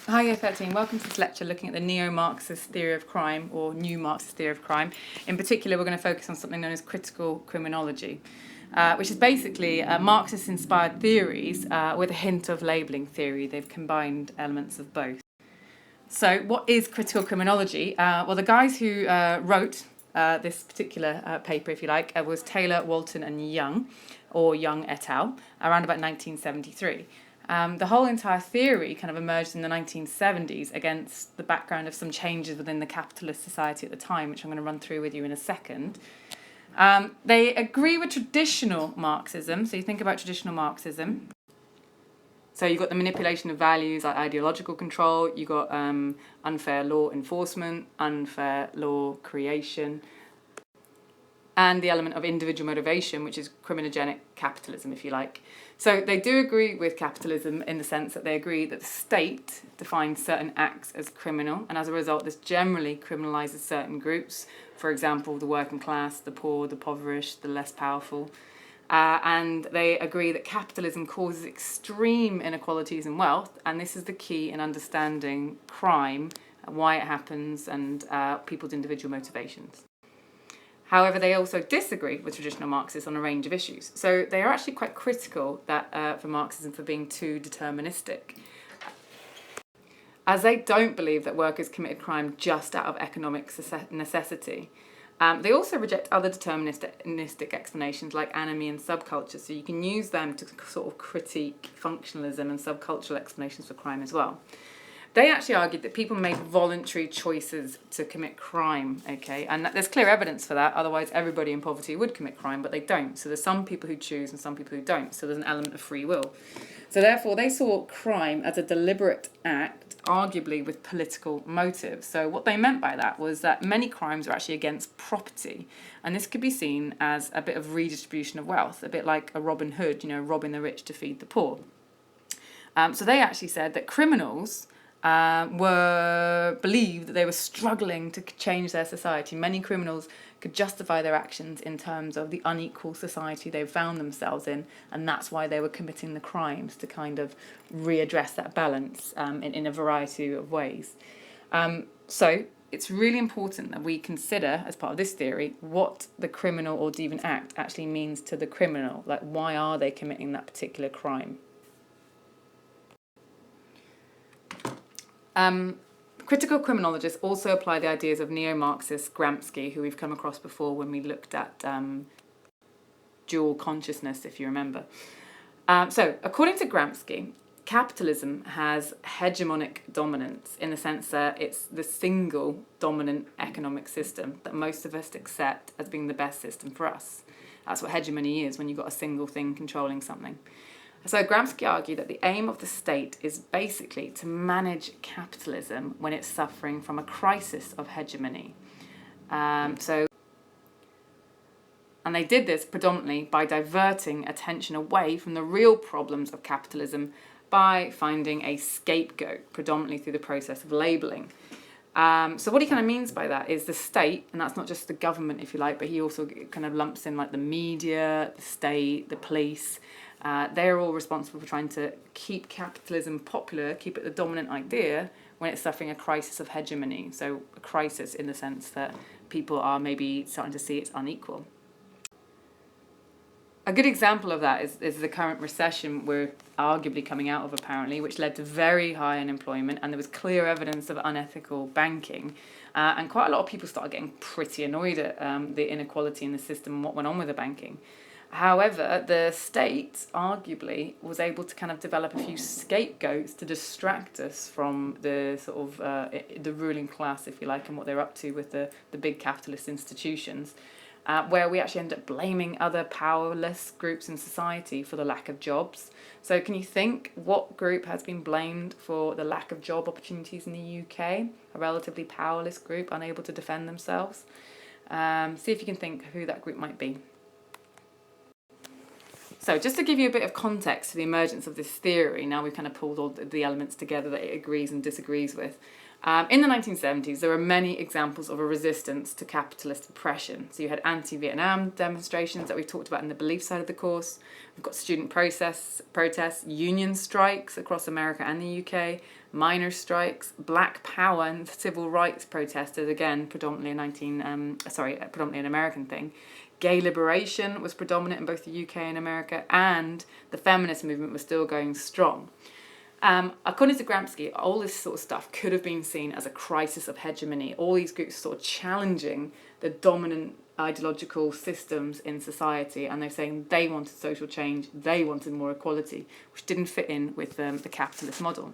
Hi, 13. Welcome to this lecture looking at the neo-Marxist theory of crime, or new Marxist theory of crime. In particular, we're going to focus on something known as critical criminology, which is basically Marxist-inspired theories with a hint of labelling theory. They've combined elements of both. So what is critical criminology? Well, the guys who wrote this particular paper, if you like, was Taylor, Walton and Young, or Young et al., around about 1973. The whole entire theory kind of emerged in the 1970s against the background of some changes within the capitalist society at the time, which I'm going to run through with you in a second. They agree with traditional Marxism. So you think about traditional Marxism. So you've got the manipulation of values, like ideological control. You've got unfair law enforcement, unfair law creation, and the element of individual motivation, which is criminogenic capitalism, if you like. So they do agree with capitalism in the sense that they agree that the state defines certain acts as criminal, and as a result, this generally criminalises certain groups. For example, the working class, the poor, the impoverished, the less powerful. And they agree that capitalism causes extreme inequalities in wealth, and this is the key in understanding crime, why it happens, and people's individual motivations. However, they also disagree with traditional Marxists on a range of issues. So they are actually quite critical for Marxism for being too deterministic, as they don't believe that workers committed crime just out of economic necessity. They also reject other deterministic explanations like anomie and subculture, so you can use them to sort of critique functionalism and subcultural explanations for crime as well. They actually argued that people make voluntary choices to commit crime, okay? And there's clear evidence for that, otherwise everybody in poverty would commit crime, but they don't. So there's some people who choose and some people who don't, so there's an element of free will. So therefore, they saw crime as a deliberate act, arguably with political motives. So what they meant by that was that many crimes are actually against property, and this could be seen as a bit of redistribution of wealth, a bit like a Robin Hood, robbing the rich to feed the poor. So they actually said that criminals believed that they were struggling to change their society. Many criminals could justify their actions in terms of the unequal society they found themselves in, and that's why they were committing the crimes, to kind of readdress that balance in a variety of ways. So it's really important that we consider, as part of this theory, what the criminal or deviant act actually means to the criminal. Like, why are they committing that particular crime? Critical criminologists also apply the ideas of neo-Marxist Gramsci, who we've come across before when we looked at dual consciousness, if you remember. So, according to Gramsci, capitalism has hegemonic dominance in the sense that it's the single dominant economic system that most of us accept as being the best system for us. That's what hegemony is, when you've got a single thing controlling something. So Gramsci argued that the aim of the state is basically to manage capitalism when it's suffering from a crisis of hegemony. And they did this predominantly by diverting attention away from the real problems of capitalism by finding a scapegoat, predominantly through the process of labelling. So what he kind of means by that is the state, and that's not just the government, if you like, but he also kind of lumps in like the media, the state, the police. They're all responsible for trying to keep capitalism popular, keep it the dominant idea when it's suffering a crisis of hegemony. So a crisis in the sense that people are maybe starting to see it's unequal. A good example of that is the current recession we're arguably coming out of, apparently, which led to very high unemployment, and there was clear evidence of unethical banking. And quite a lot of people started getting pretty annoyed at the inequality in the system and what went on with the banking. However, the state arguably was able to kind of develop a few scapegoats to distract us from the sort of the ruling class, if you like, and what they're up to with the big capitalist institutions, where we actually end up blaming other powerless groups in society for the lack of jobs. So can you think what group has been blamed for the lack of job opportunities in the UK? A relatively powerless group, unable to defend themselves. See if you can think who that group might be. So just to give you a bit of context to the emergence of this theory, now we've kind of pulled all the elements together that it agrees and disagrees with. In the 1970s, there were many examples of a resistance to capitalist oppression. So you had anti-Vietnam demonstrations that we've talked about in the belief side of the course. We've got student protests, union strikes across America and the UK, miners' strikes, Black Power and civil rights protesters, again, predominantly an American thing. Gay liberation was predominant in both the UK and America, and the feminist movement was still going strong. According to Gramsci, all this sort of stuff could have been seen as a crisis of hegemony. All these groups sort of challenging the dominant ideological systems in society, and they're saying they wanted social change, they wanted more equality, which didn't fit in with the capitalist model.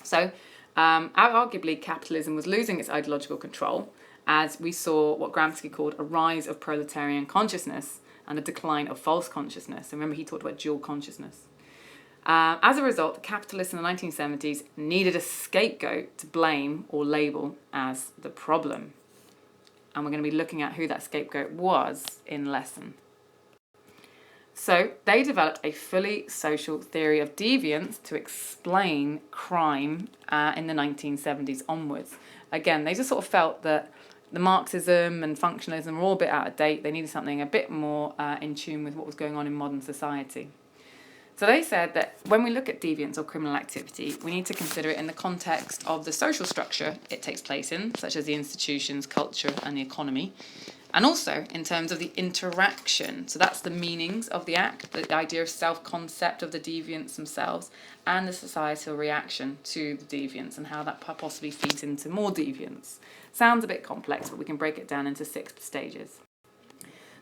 So, arguably, capitalism was losing its ideological control as we saw what Gramsci called a rise of proletarian consciousness and a decline of false consciousness. And remember, he talked about dual consciousness. As a result, the capitalists in the 1970s needed a scapegoat to blame or label as the problem. And we're going to be looking at who that scapegoat was in lesson. So they developed a fully social theory of deviance to explain crime in the 1970s onwards. Again, they just sort of felt that the Marxism and functionalism were all a bit out of date. They needed something a bit more in tune with what was going on in modern society. So they said that when we look at deviance or criminal activity, we need to consider it in the context of the social structure it takes place in, such as the institutions, culture, and the economy, and also in terms of the interaction. So that's the meanings of the act, the idea of self-concept of the deviants themselves, and the societal reaction to the deviants and how that possibly feeds into more deviance. Sounds a bit complex, but we can break it down into 6 stages.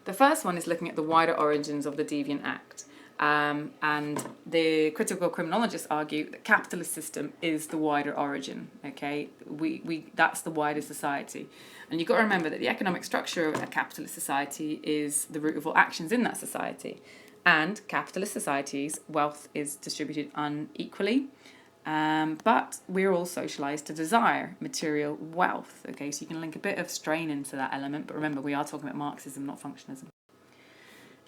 The first one is looking at the wider origins of the deviant act. And the critical criminologists argue that capitalist system is the wider origin. Okay, that's the wider society, and you've got to remember that the economic structure of a capitalist society is the root of all actions in that society. And capitalist societies, wealth is distributed unequally, but we're all socialized to desire material wealth. Okay, so you can link a bit of strain into that element, but remember we are talking about Marxism, not functionalism.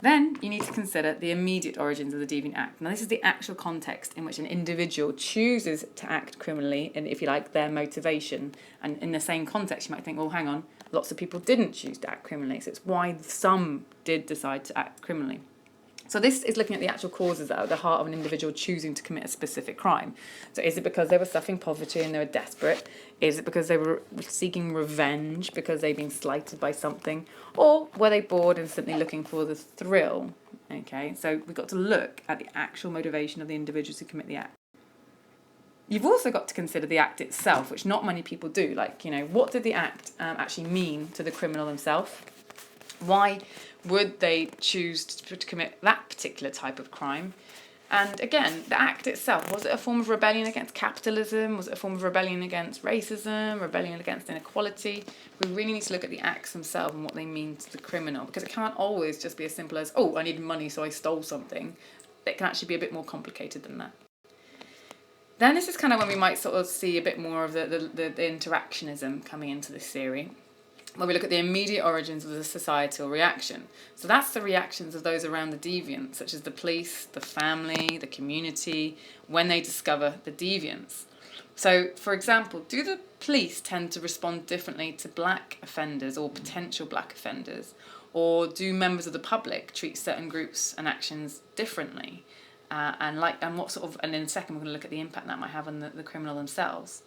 Then you need to consider the immediate origins of the deviant act. Now, this is the actual context in which an individual chooses to act criminally, and if you like, their motivation. And in the same context, you might think, well, hang on, lots of people didn't choose to act criminally, so it's why some did decide to act criminally. So this is looking at the actual causes that are at the heart of an individual choosing to commit a specific crime. So is it because they were suffering poverty and they were desperate? Is it because they were seeking revenge because they'd been slighted by something? Or were they bored and simply looking for the thrill? Okay, so we've got to look at the actual motivation of the individuals who commit the act. You've also got to consider the act itself, which not many people do. Like, what did the act actually mean to the criminal themselves? Why would they choose to commit that particular type of crime? And again, the act itself, was it a form of rebellion against capitalism? Was it a form of rebellion against racism, rebellion against inequality? We really need to look at the acts themselves and what they mean to the criminal, because it can't always just be as simple as, oh, I needed money so I stole something. It can actually be a bit more complicated than that. Then this is kind of when we might sort of see a bit more of the interactionism coming into this theory, where we look at the immediate origins of the societal reaction. So that's the reactions of those around the deviant, such as the police, the family, the community, when they discover the deviants. So, for example, do the police tend to respond differently to black offenders or potential black offenders? Or do members of the public treat certain groups and actions differently? And what sort of, and in a second we're going to look at the impact that might have on the criminal themselves.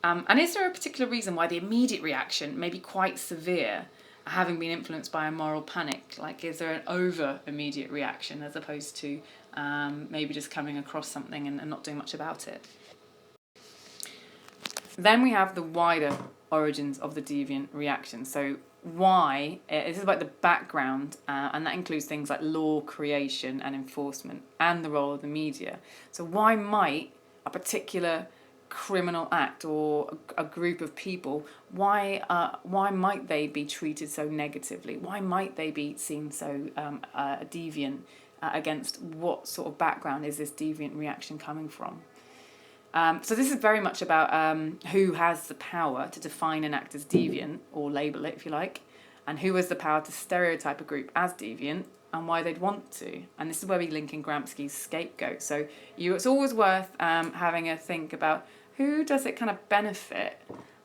And is there a particular reason why the immediate reaction may be quite severe, having been influenced by a moral panic? Like, is there an over-immediate reaction as opposed to maybe just coming across something and not doing much about it? Then we have the wider origins of the deviant reaction. So why, this is about the background, and that includes things like law creation and enforcement and the role of the media. So why might a particular criminal act or a group of people, why might they be treated so negatively? Why might they be seen so deviant? Against what sort of background is this deviant reaction coming from? So this is very much about who has the power to define an act as deviant, or label it if you like, and who has the power to stereotype a group as deviant, and why they'd want to. And this is where we link in Gramsci's scapegoat. So it's always worth having a think about who does it kind of benefit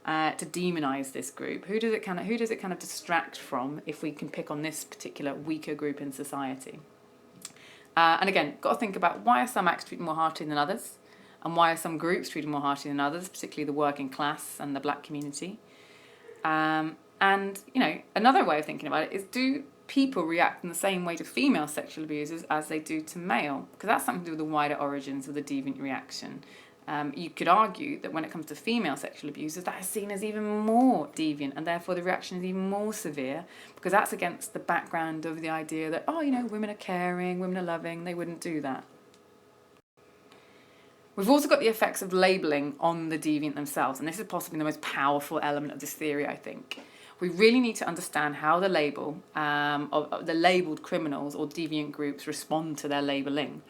to demonize this group? Who does it kind of distract from if we can pick on this particular weaker group in society? And again, got to think about why are some acts treated more harshly than others, and why are some groups treated more harshly than others, particularly the working class and the black community. And another way of thinking about it is, do people react in the same way to female sexual abusers as they do to male? Because that's something to do with the wider origins of the deviant reaction. You could argue that when it comes to female sexual abusers, that is seen as even more deviant, and therefore the reaction is even more severe, because that's against the background of the idea that, women are caring, women are loving, they wouldn't do that. We've also got the effects of labelling on the deviant themselves, and this is possibly the most powerful element of this theory, I think. We really need to understand how the label of the labelled criminals or deviant groups respond to their labelling.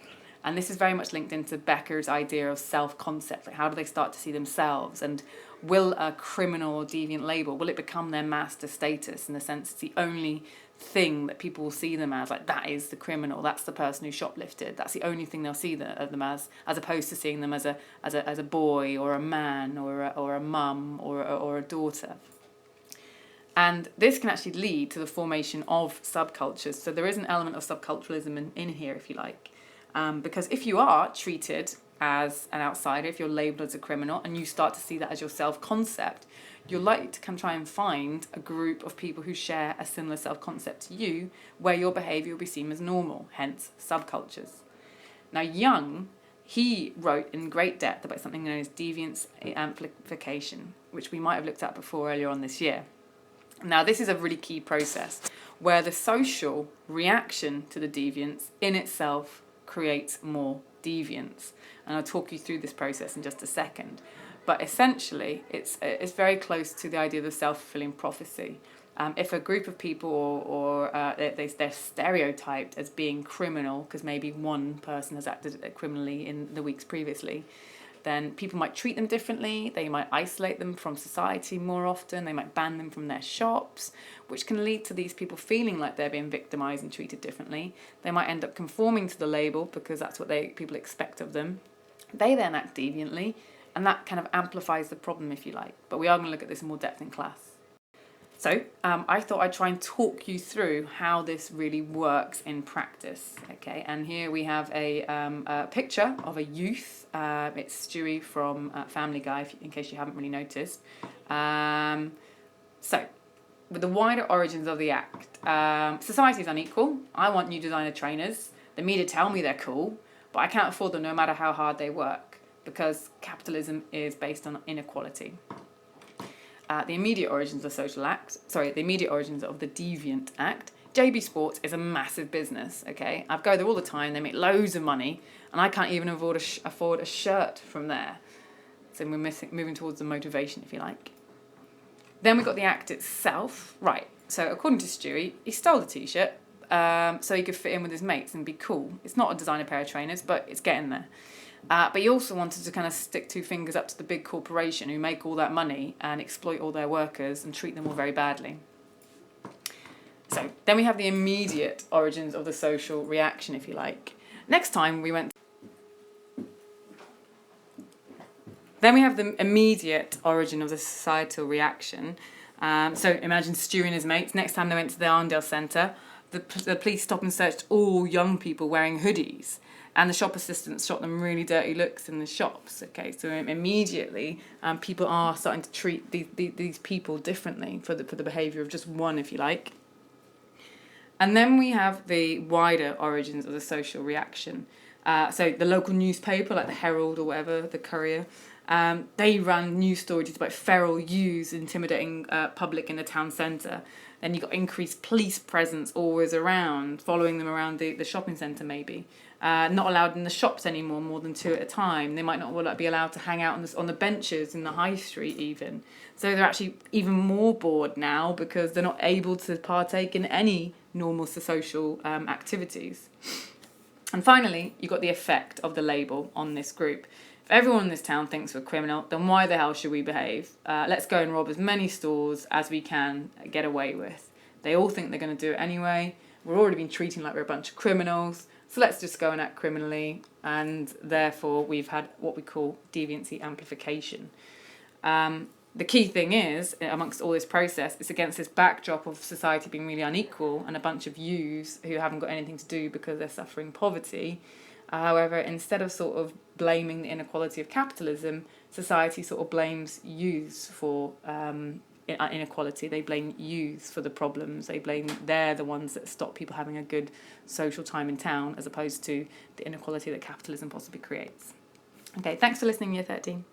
And this is very much linked into Becker's idea of self-concept. Like, how do they start to see themselves? And will a criminal or deviant label, will it become their master status, in the sense it's the only thing that people will see them as? Like, that is the criminal, that's the person who shoplifted, that's the only thing they'll see them as opposed to seeing them as a boy or a man or a mum or a daughter. And this can actually lead to the formation of subcultures. So there is an element of subculturalism in here, if you like. Because if you are treated as an outsider, if you're labelled as a criminal, and you start to see that as your self-concept, you're likely to try and find a group of people who share a similar self-concept to you, where your behaviour will be seen as normal, hence subcultures. Now, Jung, he wrote in great depth about something known as deviance amplification, which we might have looked at before earlier on this year. Now, this is a really key process where the social reaction to the deviance in itself creates more deviance. And I'll talk you through this process in just a second. But essentially, it's very close to the idea of the self-fulfilling prophecy. If a group of people they're stereotyped as being criminal because maybe one person has acted criminally in the weeks previously, then people might treat them differently, they might isolate them from society more often, they might ban them from their shops, which can lead to these people feeling like they're being victimised and treated differently. They might end up conforming to the label because that's what people expect of them. They then act deviantly, and that kind of amplifies the problem, if you like. But we are going to look at this in more depth in class. So I thought I'd try and talk you through how this really works in practice. Okay, and here we have a picture of a youth. It's Stewie from Family Guy, in case you haven't really noticed. So, with the wider origins of the act, society is unequal. I want new designer trainers. The media tell me they're cool, but I can't afford them no matter how hard they work, because capitalism is based on inequality. The immediate origins of the immediate origins of the deviant act. JB Sports is a massive business, okay? I go there all the time, they make loads of money, and I can't even afford a shirt from there. So we're moving towards the motivation, if you like. Then we've got the act itself. Right, so according to Stewie, he stole the t-shirt so he could fit in with his mates and be cool. It's not a designer pair of trainers, but it's getting there. But he also wanted to kind of stick two fingers up to the big corporation who make all that money and exploit all their workers and treat them all very badly. So then we have the immediate origins of the social reaction, if you like. Then we have the immediate origin of the societal reaction. So imagine Stewie and his mates. Next time they went to the Arndale Centre, the police stopped and searched all young people wearing hoodies. And the shop assistants shot them really dirty looks in the shops. Okay, so immediately people are starting to treat these people differently for the behaviour of just one, if you like. And then we have the wider origins of the social reaction. So the local newspaper, like the Herald or whatever, the Courier, they ran news stories about feral youths intimidating public in the town centre. Then you got increased police presence always around, following them around the shopping centre maybe. Not allowed in the shops anymore, more than two at a time. They might not be allowed to hang out on the benches in the high street even. So they're actually even more bored now because they're not able to partake in any normal social activities. And finally, you've got the effect of the label on this group. If everyone in this town thinks we're criminal, then why the hell should we behave? Let's go and rob as many stores as we can get away with. They all think they're going to do it anyway. we're already been treating like we're a bunch of criminals, so let's just go and act criminally, and therefore we've had what we call deviancy amplification. The key thing is, amongst all this process, it's against this backdrop of society being really unequal and a bunch of yous who haven't got anything to do because they're suffering poverty. However, instead of sort of blaming the inequality of capitalism, society sort of blames youths for inequality. They blame youths for the problems. They're the ones that stop people having a good social time in town, as opposed to the inequality that capitalism possibly creates. Okay, thanks for listening, Year 13.